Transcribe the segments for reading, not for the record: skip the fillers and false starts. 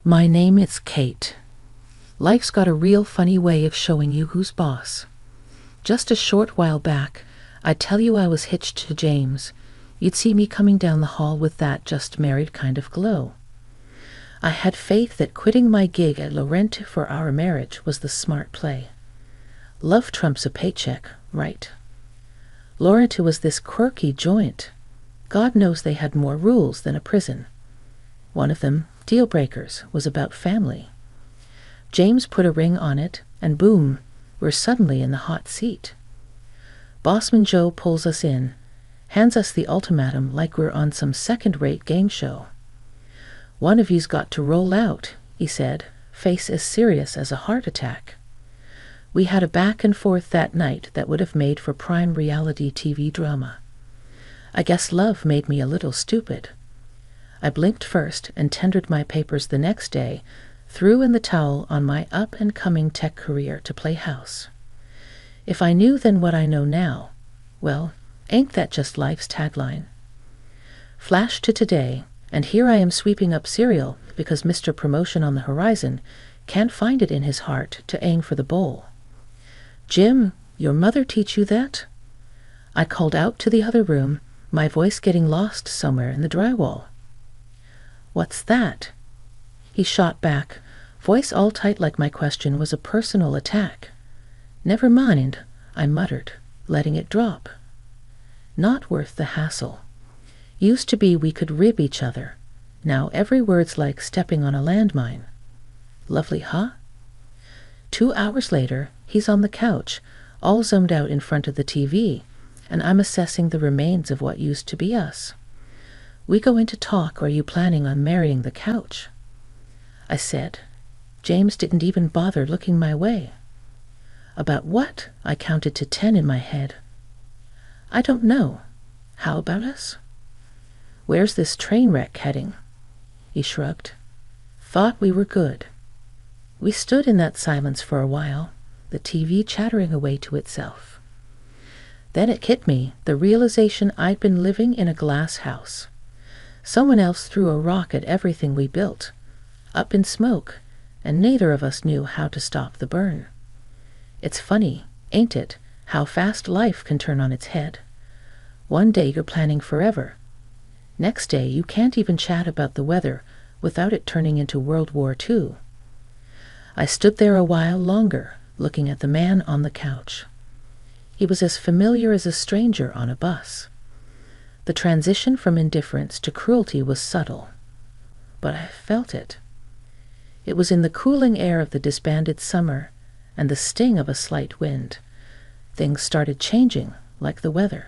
My name is Kate. Life's got a real funny way of showing you who's boss. Just a short while back, I'd tell you I was hitched to James. You'd see me coming down the hall with that just married kind of glow. I had faith that quitting my gig at Laurent for our marriage was the smart play. Love trumps a paycheck, right? Laurent was this quirky joint. God knows they had more rules than a prison. One of them, deal breakers, was about family. James put a ring on it, and boom, we're suddenly in the hot seat. Bossman Joe pulls us in, hands us the ultimatum like we're on some second-rate game show. One of you's got to roll out, he said, face as serious as a heart attack. We had a back and forth that night that would have made for prime reality TV drama. I guess love made me a little stupid. I blinked first and tendered my papers the next day, threw in the towel on my up-and-coming tech career to play house. If I knew then what I know now, well, ain't that just life's tagline? Flash to today, and here I am sweeping up cereal because Mr. Promotion on the horizon can't find it in his heart to aim for the bowl. Jim, your mother teach you that? I called out to the other room, my voice getting lost somewhere in the drywall. What's that? He shot back, voice all tight like my question was a personal attack. Never mind, I muttered, letting it drop. Not worth the hassle. Used to be we could rib each other. Now every word's like stepping on a landmine. Lovely, huh? 2 hours later, he's on the couch, all zoomed out in front of the TV, and I'm assessing the remains of what used to be us. We go into talk, or are you planning on marrying the couch? I said. James didn't even bother looking my way. About what? I counted to 10 in my head. I don't know. How about us? Where's this train wreck heading? He shrugged. Thought we were good. We stood in that silence for a while, the TV chattering away to itself. Then it hit me, the realization I'd been living in a glass house. Someone else threw a rock at everything we built, up in smoke, and neither of us knew how to stop the burn. It's funny, ain't it, how fast life can turn on its head. One day you're planning forever. Next day you can't even chat about the weather without it turning into World War II. I stood there a while longer, looking at the man on the couch. He was as familiar as a stranger on a bus. The transition from indifference to cruelty was subtle, but I felt it. It was in the cooling air of the disbanded summer and the sting of a slight wind. Things started changing, like the weather.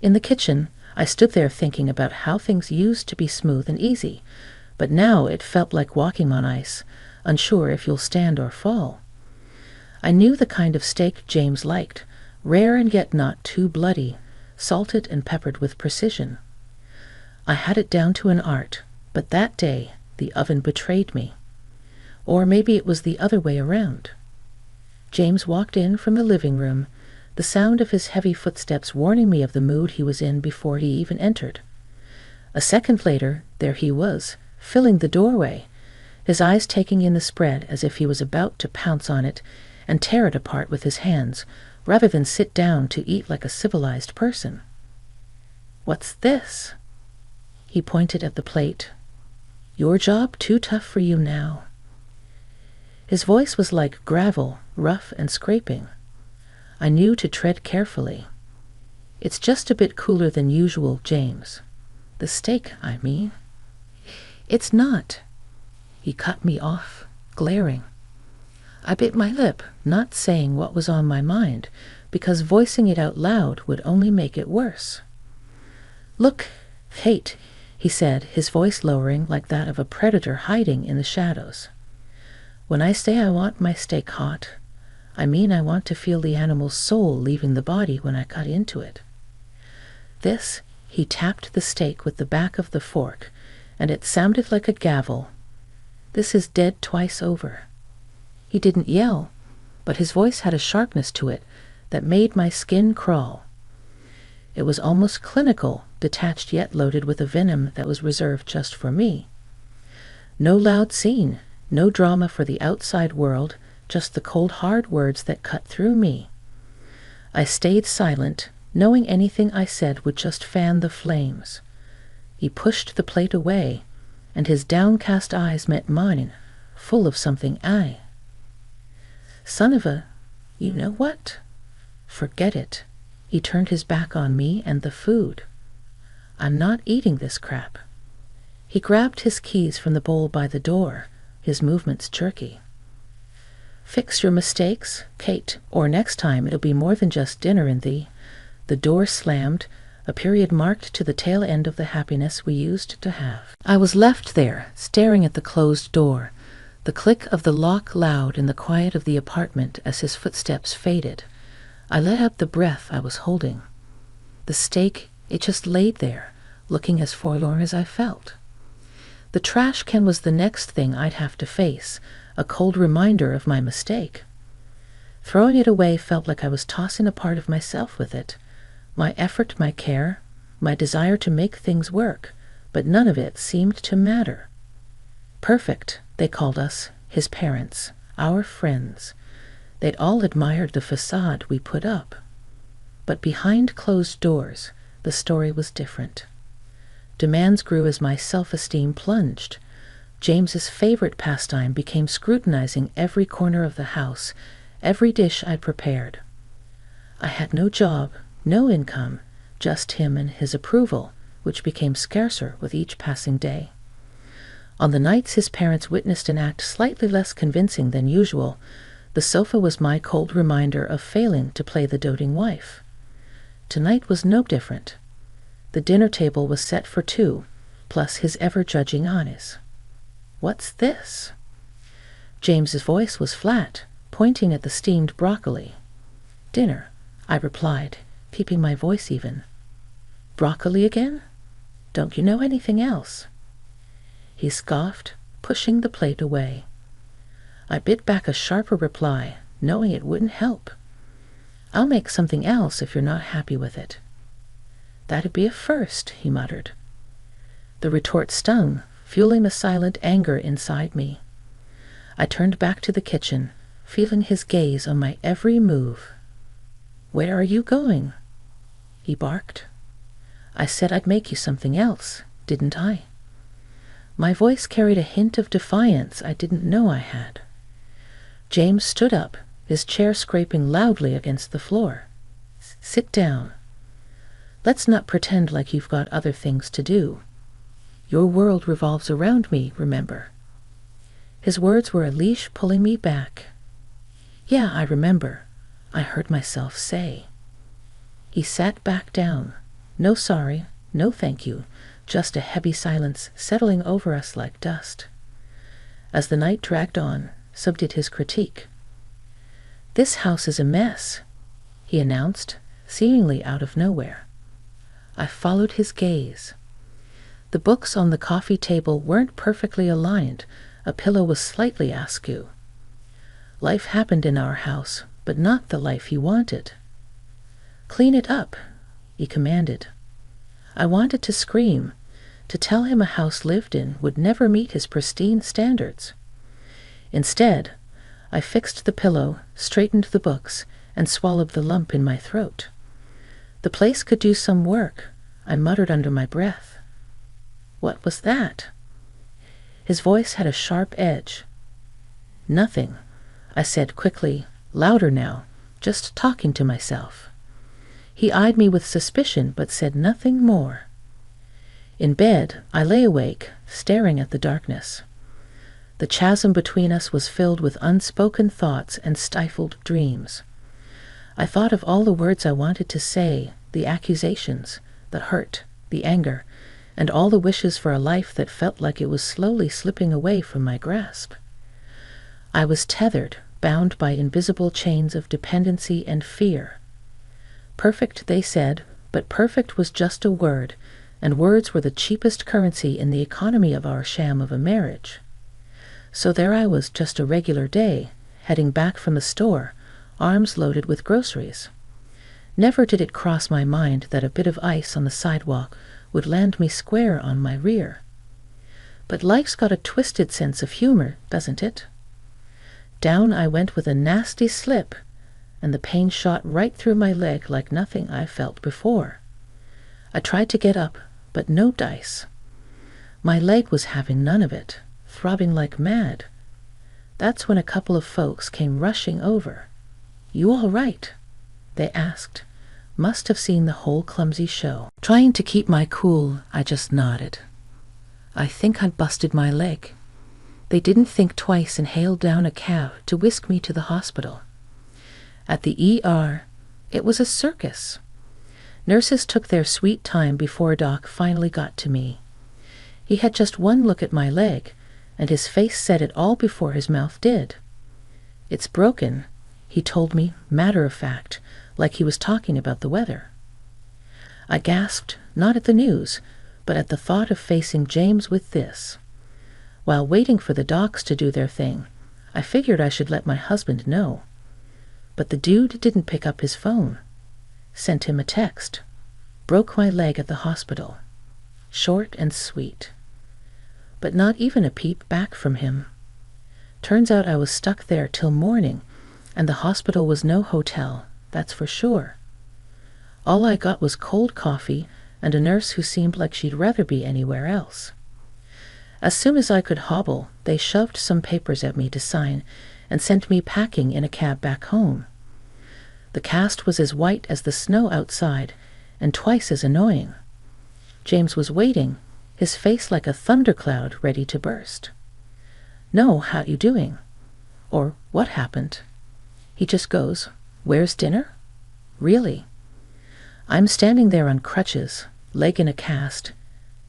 In the kitchen, I stood there thinking about how things used to be smooth and easy, but now it felt like walking on ice, unsure if you'll stand or fall. I knew the kind of steak James liked, rare and yet not too bloody, salted and peppered with precision. I had it down to an art, but that day the oven betrayed me. Or maybe it was the other way around. James walked in from the living room, the sound of his heavy footsteps warning me of the mood he was in before he even entered. A second later, there he was, filling the doorway, his eyes taking in the spread as if he was about to pounce on it and tear it apart with his hands, rather than sit down to eat like a civilized person. What's this? He pointed at the plate. Your job too tough for you now. His voice was like gravel, rough and scraping. I knew to tread carefully. It's just a bit cooler than usual, James. The steak, I mean. It's not. He cut me off, glaring. I bit my lip, not saying what was on my mind, because voicing it out loud would only make it worse. Look, Kate, he said, his voice lowering like that of a predator hiding in the shadows. When I say I want my steak hot, I mean I want to feel the animal's soul leaving the body when I cut into it. This, he tapped the steak with the back of the fork, and it sounded like a gavel. This is dead twice over. He didn't yell, but his voice had a sharpness to it that made my skin crawl. It was almost clinical, detached yet loaded with a venom that was reserved just for me. No loud scene, no drama for the outside world, just the cold hard words that cut through me. I stayed silent, knowing anything I said would just fan the flames. He pushed the plate away, and his downcast eyes met mine, full of something Son of a... You know what? Forget it. He turned his back on me and the food. I'm not eating this crap. He grabbed his keys from the bowl by the door, his movements jerky. Fix your mistakes, Kate, or next time it'll be more than just dinner in thee. The door slammed, a period marked to the tail end of the happiness we used to have. I was left there, staring at the closed door, the click of the lock loud in the quiet of the apartment as his footsteps faded. I let out the breath I was holding. The steak, it just laid there, looking as forlorn as I felt. The trash can was the next thing I'd have to face, a cold reminder of my mistake. Throwing it away felt like I was tossing a part of myself with it. My effort, my care, my desire to make things work, but none of it seemed to matter. Perfect, they called us, his parents, our friends. They'd all admired the facade we put up. But behind closed doors, the story was different. Demands grew as my self-esteem plunged. James's favorite pastime became scrutinizing every corner of the house, every dish I'd prepared. I had no job, no income, just him and his approval, which became scarcer with each passing day. On the nights his parents witnessed an act slightly less convincing than usual, the sofa was my cold reminder of failing to play the doting wife. Tonight was no different. The dinner table was set for two, plus his ever-judging eyes. What's this? James's voice was flat, pointing at the steamed broccoli. Dinner, I replied, keeping my voice even. Broccoli again? Don't you know anything else? He scoffed, pushing the plate away. I bit back a sharper reply, knowing it wouldn't help. I'll make something else if you're not happy with it. That'd be a first, he muttered. The retort stung, fueling the silent anger inside me. I turned back to the kitchen, feeling his gaze on my every move. Where are you going? He barked. I said I'd make you something else, didn't I? My voice carried a hint of defiance I didn't know I had. James stood up, his chair scraping loudly against the floor. Sit down. Let's not pretend like you've got other things to do. Your world revolves around me, remember? His words were a leash pulling me back. Yeah, I remember, I heard myself say. He sat back down. No sorry, no thank you, just a heavy silence settling over us like dust. As the night dragged on, so did his critique. This house is a mess, he announced, seemingly out of nowhere. I followed his gaze. The books on the coffee table weren't perfectly aligned. A pillow was slightly askew. Life happened in our house, but not the life he wanted. Clean it up, he commanded. I wanted to scream, to tell him a house lived in would never meet his pristine standards. Instead, I fixed the pillow, straightened the books, and swallowed the lump in my throat. The place could do some work, I muttered under my breath. What was that? His voice had a sharp edge. Nothing, I said quickly, louder now, just talking to myself. He eyed me with suspicion but said nothing more. In bed, I lay awake, staring at the darkness. The chasm between us was filled with unspoken thoughts and stifled dreams. I thought of all the words I wanted to say, the accusations, the hurt, the anger, and all the wishes for a life that felt like it was slowly slipping away from my grasp. I was tethered, bound by invisible chains of dependency and fear. Perfect, they said, but perfect was just a word, and words were the cheapest currency in the economy of our sham of a marriage. So there I was, just a regular day, heading back from the store, arms loaded with groceries. Never did it cross my mind that a bit of ice on the sidewalk would land me square on my rear. But life's got a twisted sense of humor, doesn't it? Down I went with a nasty slip, and the pain shot right through my leg like nothing I felt before. I tried to get up, but no dice. My leg was having none of it, throbbing like mad. That's when a couple of folks came rushing over. "You all right?" they asked. Must have seen the whole clumsy show. Trying to keep my cool, I just nodded. I think I'd busted my leg. They didn't think twice and hailed down a cab to whisk me to the hospital. At the ER, it was a circus. Nurses took their sweet time before Doc finally got to me. He had just one look at my leg, and his face said it all before his mouth did. "It's broken," he told me, matter of fact, like he was talking about the weather. I gasped, not at the news, but at the thought of facing James with this. While waiting for the docs to do their thing, I figured I should let my husband know. But the dude didn't pick up his phone. Sent him a text. "Broke my leg at the hospital." Short and sweet. But not even a peep back from him. Turns out I was stuck there till morning, and the hospital was no hotel, that's for sure. All I got was cold coffee and a nurse who seemed like she'd rather be anywhere else. As soon as I could hobble, they shoved some papers at me to sign and sent me packing in a cab back home. The cast was as white as the snow outside and twice as annoying. James was waiting, his face like a thundercloud ready to burst. "No, how you doing?" Or "What happened?" He just goes, "Where's dinner?" Really? I'm standing there on crutches, leg in a cast,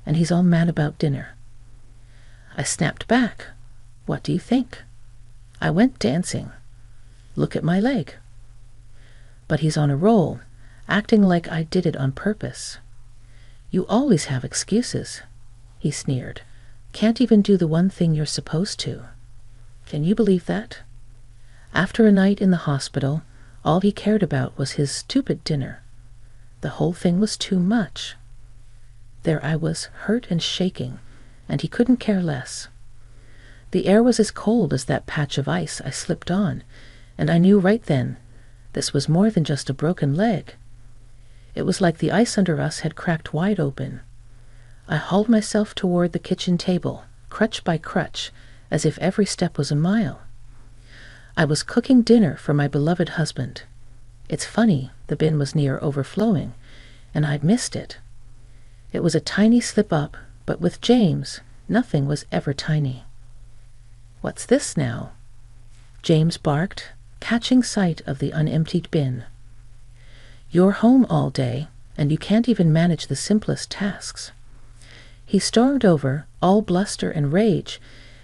and he's all mad about dinner. I snapped back. What do you think? I went dancing. Look at my leg. But he's on a roll, acting like I did it on purpose. "You always have excuses," he sneered. "Can't even do the one thing you're supposed to." Can you believe that? After a night in the hospital, all he cared about was his stupid dinner. The whole thing was too much. There I was, hurt and shaking, and he couldn't care less. The air was as cold as that patch of ice I slipped on, and I knew right then this was more than just a broken leg. It was like the ice under us had cracked wide open. I hauled myself toward the kitchen table, crutch by crutch, as if every step was a mile. I was cooking dinner for my beloved husband. It's funny, the bin was near overflowing, and I'd missed it. It was a tiny slip up, but with James, nothing was ever tiny. "What's this now?" James barked, catching sight of the unemptied bin. "You're home all day, and you can't even manage the simplest tasks." He stormed over, all bluster and rage,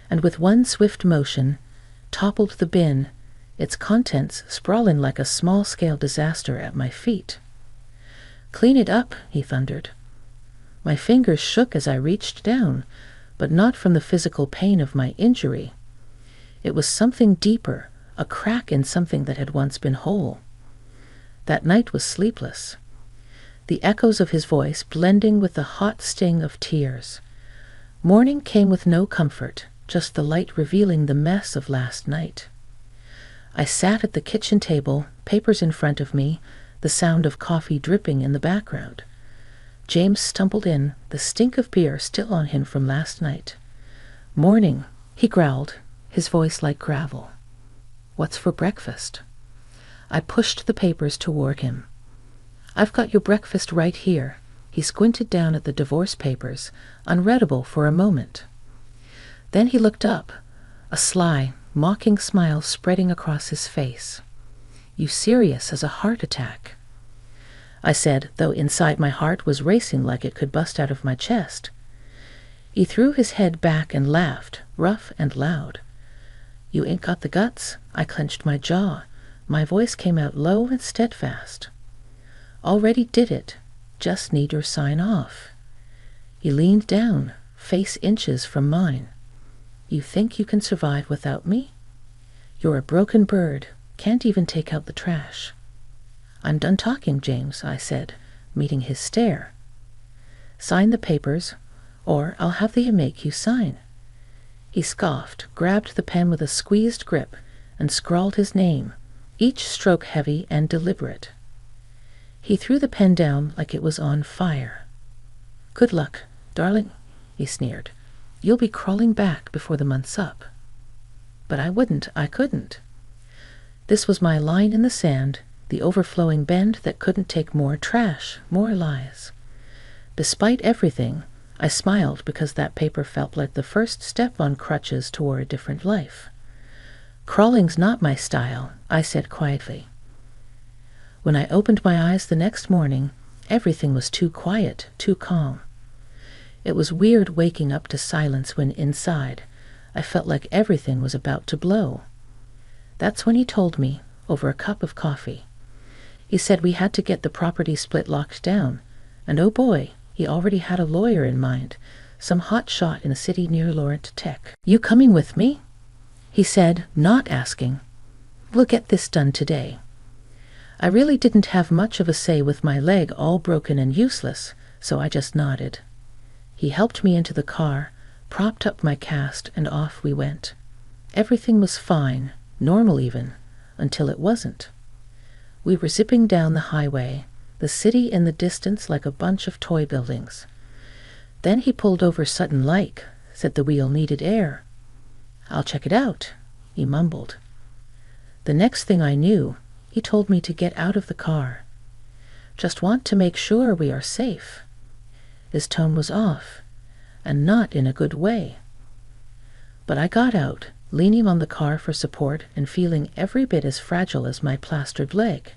and with one swift motion, toppled the bin, its contents sprawling like a small-scale disaster at my feet. "Clean it up," he thundered. My fingers shook as I reached down, but not from the physical pain of my injury. It was something deeper, a crack in something that had once been whole. That night was sleepless. The echoes of his voice blending with the hot sting of tears. Morning came with no comfort, just the light revealing the mess of last night. I sat at the kitchen table, papers in front of me, the sound of coffee dripping in the background. James stumbled in, the stink of beer still on him from last night. "Morning," he growled, his voice like gravel. "What's for breakfast?" I pushed the papers toward him. "I've got your breakfast right here." He squinted down at the divorce papers, unreadable for a moment. Then he looked up, a sly, mocking smile spreading across his face. "You serious as a heart attack?" I said, though inside my heart was racing like it could bust out of my chest. He threw his head back and laughed, rough and loud. "You ain't got the guts?" I clenched my jaw. My voice came out low and steadfast. "Already did it. Just need your sign off." He leaned down, face inches from mine. "You think you can survive without me? You're a broken bird, can't even take out the trash." "I'm done talking, James," I said, meeting his stare. "Sign the papers, or I'll have the make you sign." He scoffed, grabbed the pen with a squeezed grip, and scrawled his name, each stroke heavy and deliberate. He threw the pen down like it was on fire. "Good luck, darling," he sneered. "You'll be crawling back before the month's up." But I couldn't. This was my line in the sand, the overflowing bend that couldn't take more trash, more lies. Despite everything, I smiled because that paper felt like the first step on crutches toward a different life. "Crawling's not my style," I said quietly. When I opened my eyes the next morning, everything was too quiet, too calm. It was weird waking up to silence when inside I felt like everything was about to blow. That's when he told me, over a cup of coffee. He said we had to get the property split locked down, and oh boy, he already had a lawyer in mind, some hot shot in a city near Laurent Tech. "You coming with me?" he said, not asking. "We'll get this done today." I really didn't have much of a say with my leg all broken and useless, so I just nodded. He helped me into the car, propped up my cast, and off we went. Everything was fine, normal even, until it wasn't. We were zipping down the highway, the city in the distance like a bunch of toy buildings. Then he pulled over sudden-like, said the wheel needed air. "I'll check it out," he mumbled. The next thing I knew, he told me to get out of the car. "Just want to make sure we are safe." His tone was off, and not in a good way. But I got out, leaning on the car for support and feeling every bit as fragile as my plastered leg.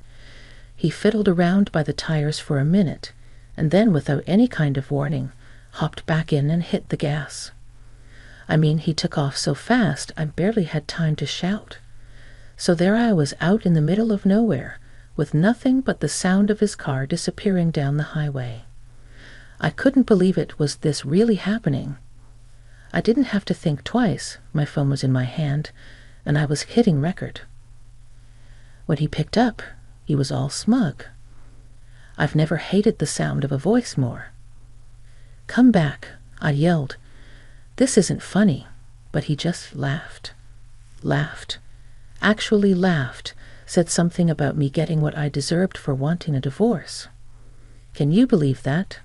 He fiddled around by the tires for a minute, and then, without any kind of warning, hopped back in and hit the gas. I mean, he took off so fast I barely had time to shout. So there I was out in the middle of nowhere, with nothing but the sound of his car disappearing down the highway. I couldn't believe it was this really happening. I didn't have to think twice. My phone was in my hand, and I was hitting record. When he picked up, he was all smug. I've never hated the sound of a voice more. "Come back," I yelled. "This isn't funny," but he just laughed. Actually laughed, said something about me getting what I deserved for wanting a divorce. Can you believe that?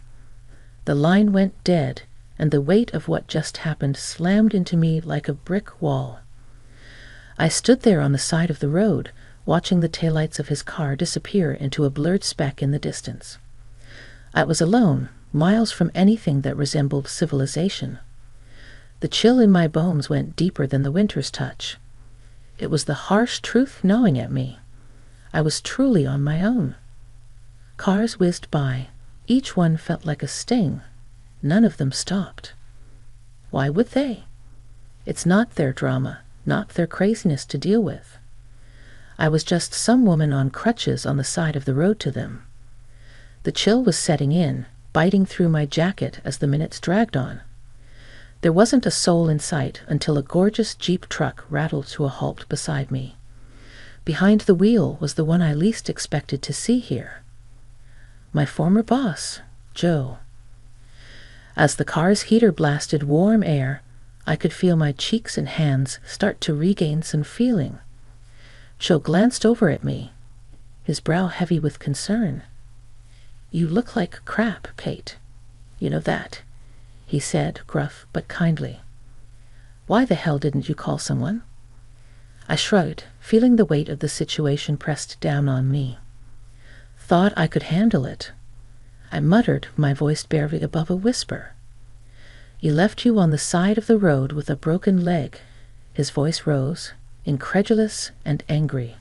The line went dead, and the weight of what just happened slammed into me like a brick wall. I stood there on the side of the road, watching the taillights of his car disappear into a blurred speck in the distance. I was alone, miles from anything that resembled civilization. The chill in my bones went deeper than the winter's touch. It was the harsh truth gnawing at me. I was truly on my own. Cars whizzed by. Each one felt like a sting. None of them stopped. Why would they? It's not their drama, not their craziness to deal with. I was just some woman on crutches on the side of the road to them. The chill was setting in, biting through my jacket as the minutes dragged on. There wasn't a soul in sight until a gorgeous Jeep truck rattled to a halt beside me. Behind the wheel was the one I least expected to see here. My former boss, Joe. As the car's heater blasted warm air, I could feel my cheeks and hands start to regain some feeling. Joe glanced over at me, his brow heavy with concern. "You look like crap, Kate. You know that," he said, gruff but kindly. "Why the hell didn't you call someone?" I shrugged, feeling the weight of the situation pressed down on me. Thought I could handle it. I muttered, my voice barely above a whisper. "He left you on the side of the road with a broken leg." His voice rose, incredulous and angry.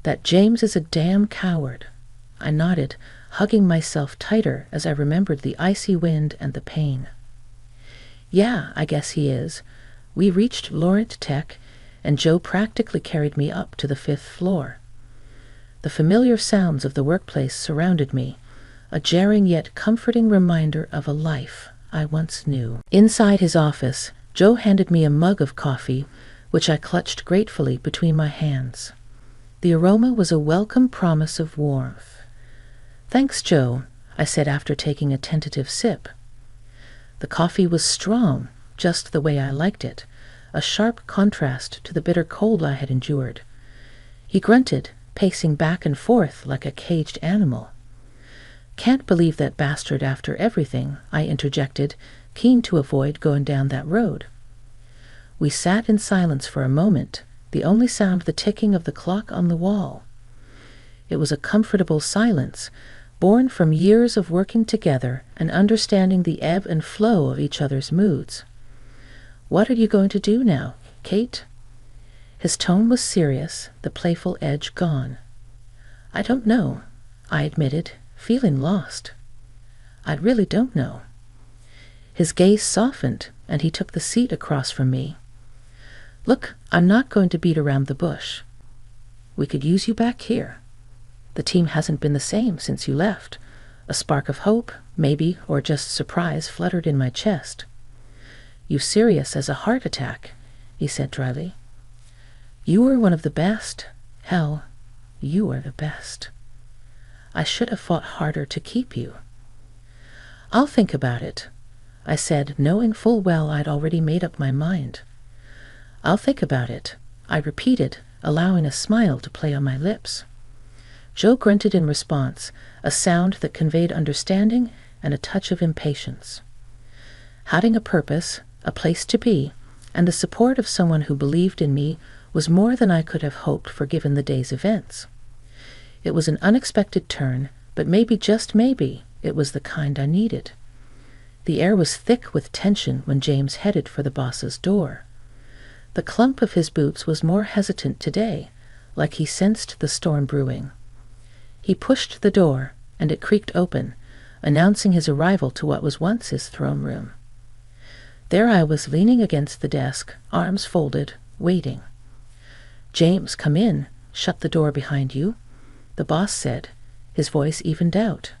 "That James is a damn coward." I nodded, hugging myself tighter as I remembered the icy wind and the pain. "Yeah, I guess he is." We reached Laurent Tech, and Joe practically carried me up to the 5th floor. The familiar sounds of the workplace surrounded me, a jarring yet comforting reminder of a life I once knew. Inside his office, Joe handed me a mug of coffee, which I clutched gratefully between my hands. The aroma was a welcome promise of warmth. "Thanks, Joe," I said after taking a tentative sip. The coffee was strong, just the way I liked it, a sharp contrast to the bitter cold I had endured. He grunted, pacing back and forth like a caged animal. "Can't believe that bastard after everything," I interjected, keen to avoid going down that road. We sat in silence for a moment, the only sound the ticking of the clock on the wall. It was a comfortable silence, born from years of working together and understanding the ebb and flow of each other's moods. "What are you going to do now, Kate?" His tone was serious, the playful edge gone. "I don't know," I admitted, feeling lost. "I really don't know." His gaze softened, and he took the seat across from me. "Look, I'm not going to beat around the bush. We could use you back here. The team hasn't been the same since you left." A spark of hope, maybe, or just surprise fluttered in my chest. "You serious as a heart attack," he said dryly. "You were one of the best. Hell, you are the best. I should have fought harder to keep you." "I'll think about it," I said, knowing full well I'd already made up my mind. "I'll think about it," I repeated, allowing a smile to play on my lips. Joe grunted in response, a sound that conveyed understanding and a touch of impatience. Having a purpose, a place to be, and the support of someone who believed in me was more than I could have hoped for given the day's events. It was an unexpected turn, but maybe, just maybe, it was the kind I needed. The air was thick with tension when James headed for the boss's door. The clump of his boots was more hesitant today, like he sensed the storm brewing. He pushed the door, and it creaked open, announcing his arrival to what was once his throne room. There I was leaning against the desk, arms folded, waiting. "James, come in. Shut the door behind you," the boss said, his voice evened out.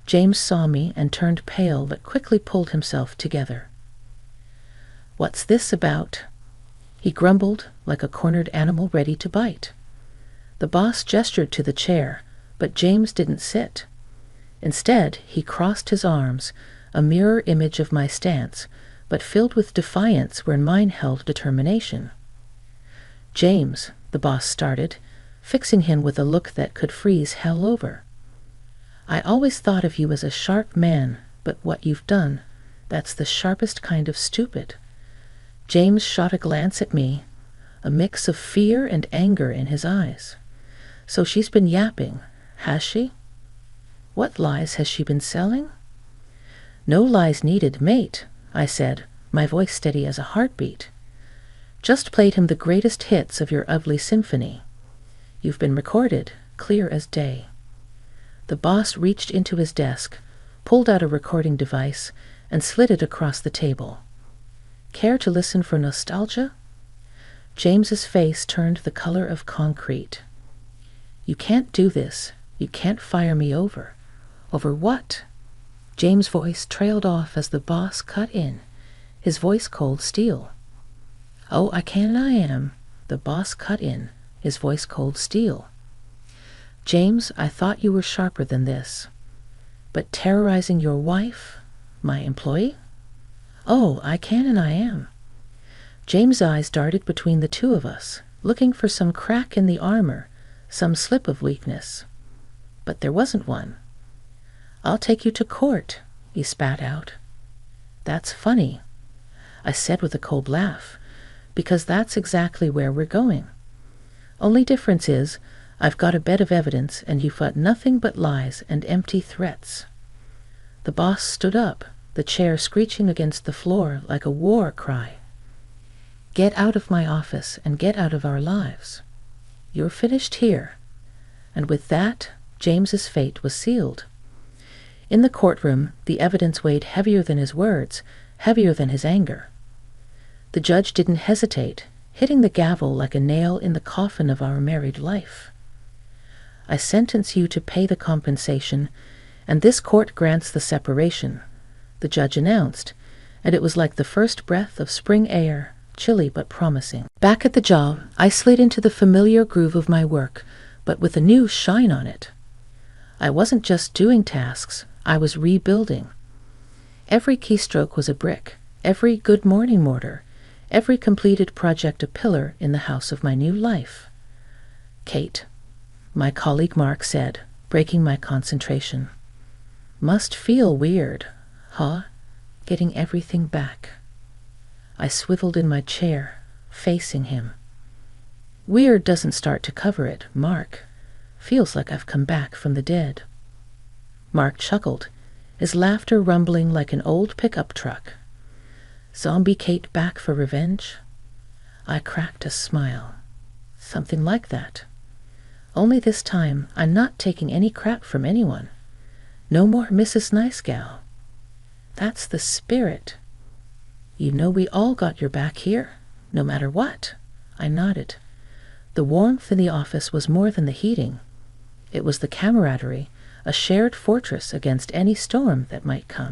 James saw me and turned pale but quickly pulled himself together. "What's this about?" He grumbled like a cornered animal ready to bite. The boss gestured to the chair, but James didn't sit. Instead, he crossed his arms, a mirror image of my stance, but filled with defiance where mine held determination. "James," the boss started, fixing him with a look that could freeze hell over. "I always thought of you as a sharp man, but what you've done, that's the sharpest kind of stupid." James shot a glance at me, a mix of fear and anger in his eyes. "So she's been yapping, has she? What lies has she been selling?" "No lies needed, mate," I said, my voice steady as a heartbeat. "Just played him the greatest hits of your ugly symphony. You've been recorded, clear as day." The boss reached into his desk, pulled out a recording device, and slid it across the table. "Care to listen for nostalgia?" James's face turned the color of concrete. "You can't do this. You can't fire me over." "Over what?" James' voice trailed off as the boss cut in, his voice cold steel. "Oh, I can and I am," the boss cut in, his voice cold steel. "James, I thought you were sharper than this. But terrorizing your wife, my employee?" "Oh, I can and I am." James' eyes darted between the two of us, looking for some crack in the armor, some slip of weakness. But there wasn't one. "I'll take you to court," he spat out. "That's funny," I said with a cold laugh, "because that's exactly where we're going. Only difference is, I've got a bed of evidence and you've got nothing but lies and empty threats." The boss stood up, the chair screeching against the floor like a war cry. "Get out of my office and get out of our lives. You're finished here." And with that, James's fate was sealed. In the courtroom, the evidence weighed heavier than his words, heavier than his anger. The judge didn't hesitate, hitting the gavel like a nail in the coffin of our married life. "I sentence you to pay the compensation, and this court grants the separation," the judge announced, and it was like the first breath of spring air, chilly but promising. Back at the job, I slid into the familiar groove of my work, but with a new shine on it. I wasn't just doing tasks, I was rebuilding. Every keystroke was a brick, every good morning mortar, Every completed project a pillar in the house of my new life. Kate, my colleague Mark said, breaking my concentration. Must feel weird, huh? Getting everything back. I swiveled in my chair, facing him. Weird doesn't start to cover it, Mark. Feels like I've come back from the dead. Mark chuckled, his laughter rumbling like an old pickup truck. Zombie Kate back for revenge? I cracked a smile. Something like that. Only this time I'm not taking any crap from anyone. No more Mrs. Nice Gal. That's the spirit. You know we all got your back here, no matter what. I nodded. The warmth in the office was more than the heating. It was the camaraderie, a shared fortress against any storm that might come.